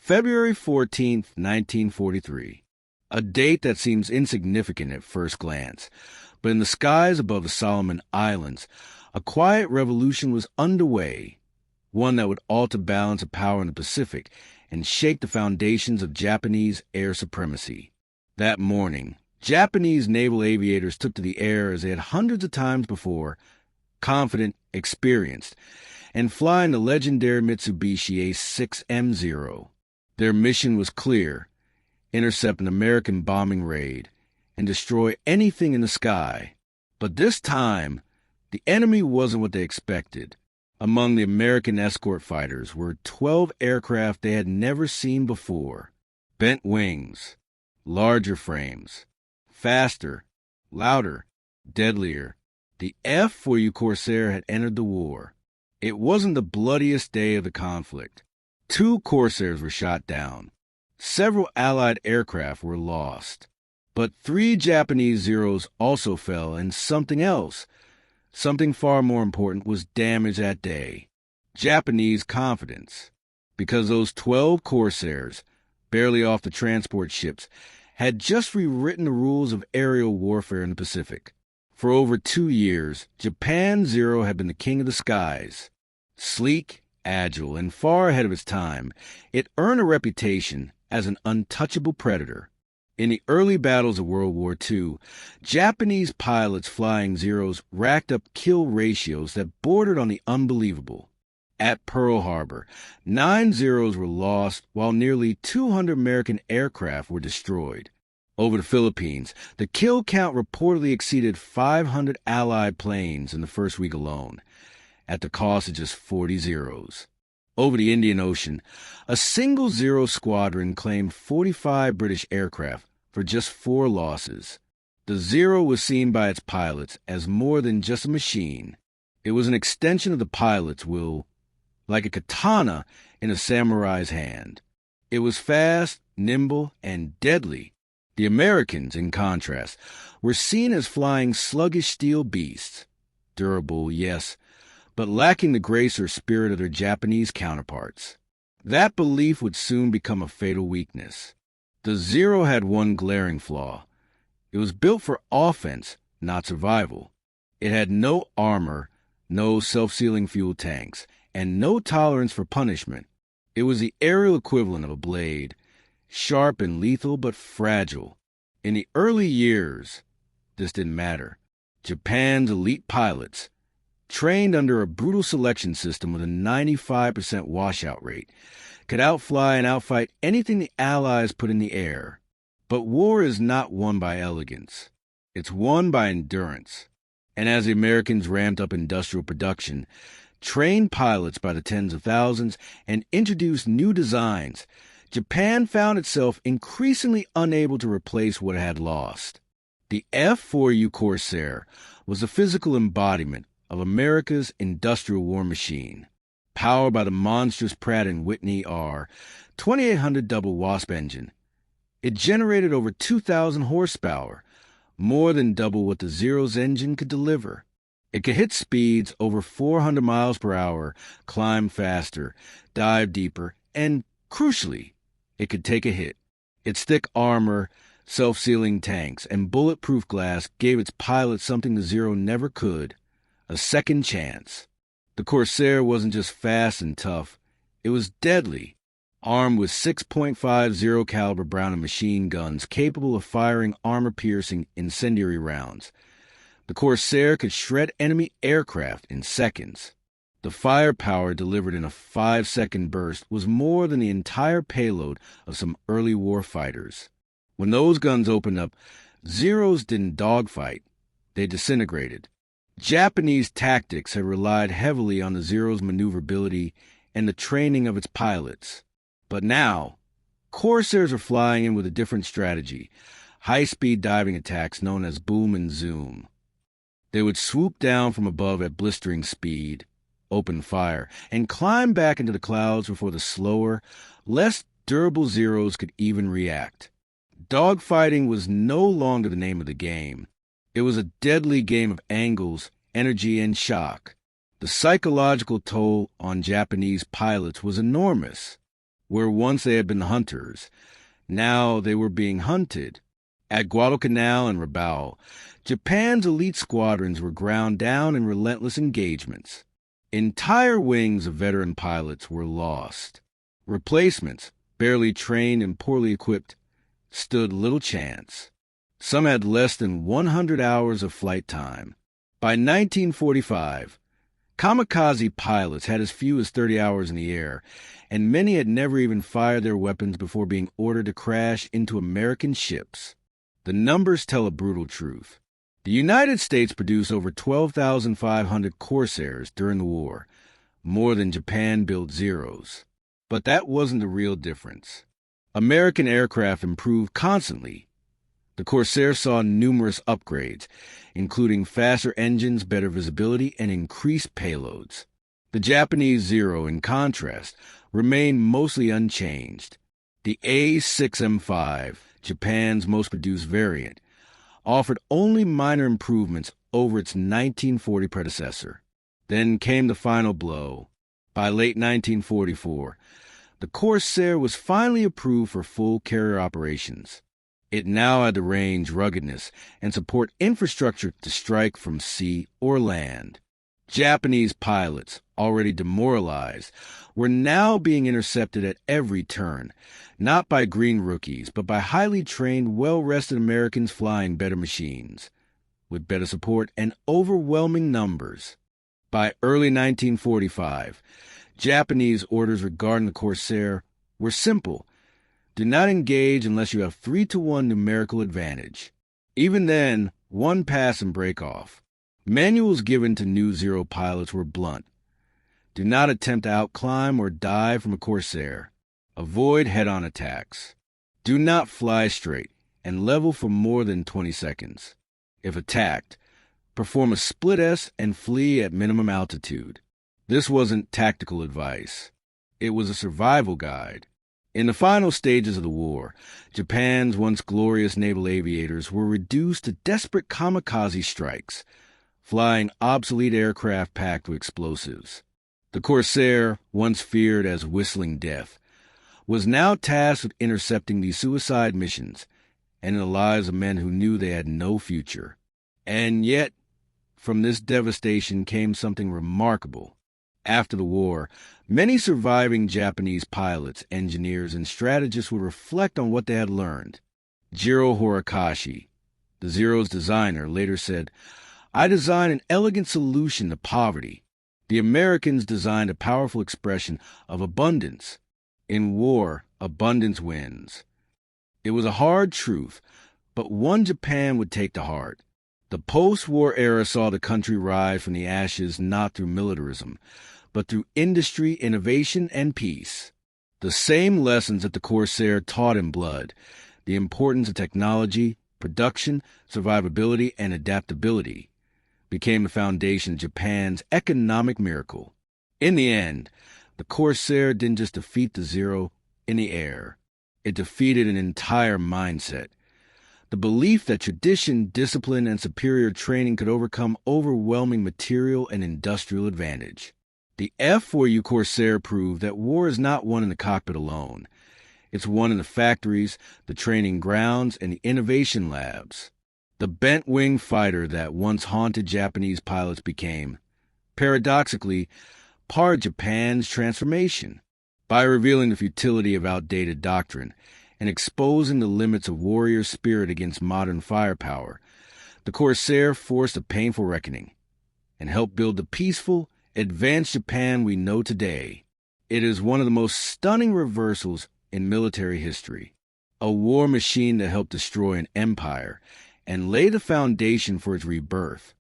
February 14th, 1943. A date that seems insignificant at first glance, but in the skies above the Solomon Islands, a quiet revolution was underway, one that would alter balance of power in the Pacific and shake the foundations of Japanese air supremacy. That morning, Japanese naval aviators took to the air as they had hundreds of times before, confident, experienced, and flying the legendary Mitsubishi A6M Zero. Their mission was clear: intercept an American bombing raid and destroy anything in the sky. But this time, the enemy wasn't what they expected. Among the American escort fighters were 12 aircraft they had never seen before. Bent wings, larger frames, faster, louder, deadlier. The F4U Corsair had entered the war. It wasn't the bloodiest day of the conflict. 2 Corsairs were shot down. Several Allied aircraft were lost. But 3 Japanese Zeros also fell, and something else, something far more important, was damaged that day: Japanese confidence. Because those 12 Corsairs, barely off the transport ships, had just rewritten the rules of aerial warfare in the Pacific. For over 2 years, Japan Zero had been the king of the skies. Sleek, agile, and far ahead of its time, it earned a reputation as an untouchable predator. In the early battles of World War II, Japanese pilots flying Zeros racked up kill ratios that bordered on the unbelievable. At Pearl Harbor, 9 Zeros were lost while nearly 200 American aircraft were destroyed. Over the Philippines, the kill count reportedly exceeded 500 Allied planes in the first week alone, at the cost of just 40 Zeros. Over the Indian Ocean, a single Zero squadron claimed 45 British aircraft for just 4 losses. The Zero was seen by its pilots as more than just a machine. It was an extension of the pilot's will, like a katana in a samurai's hand. It was fast, nimble, and deadly. The Americans, in contrast, were seen as flying sluggish steel beasts. Durable, yes, but lacking the grace or spirit of their Japanese counterparts. That belief would soon become a fatal weakness. The Zero had one glaring flaw. It was built for offense, not survival. It had no armor, no self-sealing fuel tanks, and no tolerance for punishment. It was the aerial equivalent of a blade, sharp and lethal but fragile. In the early years, this didn't matter. Japan's elite pilots, trained under a brutal selection system with a 95% washout rate, could outfly and outfight anything the Allies put in the air. But war is not won by elegance. It's won by endurance. And as the Americans ramped up industrial production, trained pilots by the tens of thousands, and introduced new designs, Japan found itself increasingly unable to replace what it had lost. The F4U Corsair was the physical embodiment of America's industrial war machine. Powered by the monstrous Pratt & Whitney R 2800 double Wasp engine, it generated over 2,000 horsepower, more than double what the Zero's engine could deliver. It could hit speeds over 400 miles per hour, climb faster, dive deeper, and, crucially, it could take a hit. Its thick armor, self-sealing tanks, and bulletproof glass gave its pilots something the Zero never could: a second chance. The Corsair wasn't just fast and tough, it was deadly. Armed with 6.5 Zero caliber Browning machine guns capable of firing armor-piercing incendiary rounds, the Corsair could shred enemy aircraft in seconds. The firepower delivered in a 5-second burst was more than the entire payload of some early war fighters. When those guns opened up, Zeros didn't dogfight, they disintegrated. Japanese tactics had relied heavily on the Zero's maneuverability and the training of its pilots. But now, Corsairs are flying in with a different strategy: high-speed diving attacks known as boom and zoom. They would swoop down from above at blistering speed, open fire, and climb back into the clouds before the slower, less durable Zeros could even react. Dogfighting was no longer the name of the game. It was a deadly game of angles, energy, and shock. The psychological toll on Japanese pilots was enormous. Where once they had been hunters, now they were being hunted. At Guadalcanal and Rabaul, Japan's elite squadrons were ground down in relentless engagements. Entire wings of veteran pilots were lost. Replacements, barely trained and poorly equipped, stood little chance. Some had less than 100 hours of flight time. By 1945, kamikaze pilots had as few as 30 hours in the air, and many had never even fired their weapons before being ordered to crash into American ships. The numbers tell a brutal truth. The United States produced over 12,500 Corsairs during the war, more than Japan built Zeros. But that wasn't the real difference. American aircraft improved constantly. The Corsair saw numerous upgrades, including faster engines, better visibility, and increased payloads. The Japanese Zero, in contrast, remained mostly unchanged. The A6M, Japan's most produced variant, offered only minor improvements over its 1940 predecessor. Then came the final blow. By late 1944, the Corsair was finally approved for full carrier operations. It now had the range, ruggedness, and support infrastructure to strike from sea or land. Japanese pilots, already demoralized, were now being intercepted at every turn, not by green rookies, but by highly trained, well-rested Americans flying better machines, with better support and overwhelming numbers. By early 1945, Japanese orders regarding the Corsair were simple. Do not engage unless you have 3-to-1 numerical advantage. Even then, one pass and break off. Manuals given to new Zero pilots were blunt. Do not attempt to outclimb or dive from a Corsair. Avoid head-on attacks. Do not fly straight and level for more than 20 seconds. If attacked, perform a split S and flee at minimum altitude. This wasn't tactical advice. It was a survival guide. In the final stages of the war, Japan's once glorious naval aviators were reduced to desperate kamikaze strikes, flying obsolete aircraft packed with explosives. The Corsair, once feared as whistling death, was now tasked with intercepting these suicide missions and in the lives of men who knew they had no future. And yet, from this devastation came something remarkable. After the war, many surviving Japanese pilots, engineers, and strategists would reflect on what they had learned. Jiro Horikoshi, the Zero's designer, later said, "I designed an elegant solution to poverty. The Americans designed a powerful expression of abundance. In war, abundance wins." It was a hard truth, but one Japan would take to heart. The post-war era saw the country rise from the ashes not through militarism, but through industry, innovation, and peace. The same lessons that the Corsair taught in blood, the importance of technology, production, survivability, and adaptability, became the foundation of Japan's economic miracle. In the end, the Corsair didn't just defeat the Zero in the air. It defeated an entire mindset. The belief that tradition, discipline, and superior training could overcome overwhelming material and industrial advantage. The F4U Corsair proved that war is not won in the cockpit alone. It's won in the factories, the training grounds, and the innovation labs. The bent-wing fighter that once haunted Japanese pilots became, paradoxically, part of Japan's transformation. By revealing the futility of outdated doctrine and exposing the limits of warrior spirit against modern firepower, the Corsair forced a painful reckoning and helped build the peaceful, advanced Japan we know today. It is one of the most stunning reversals in military history. A war machine that helped destroy an empire and lay the foundation for its rebirth.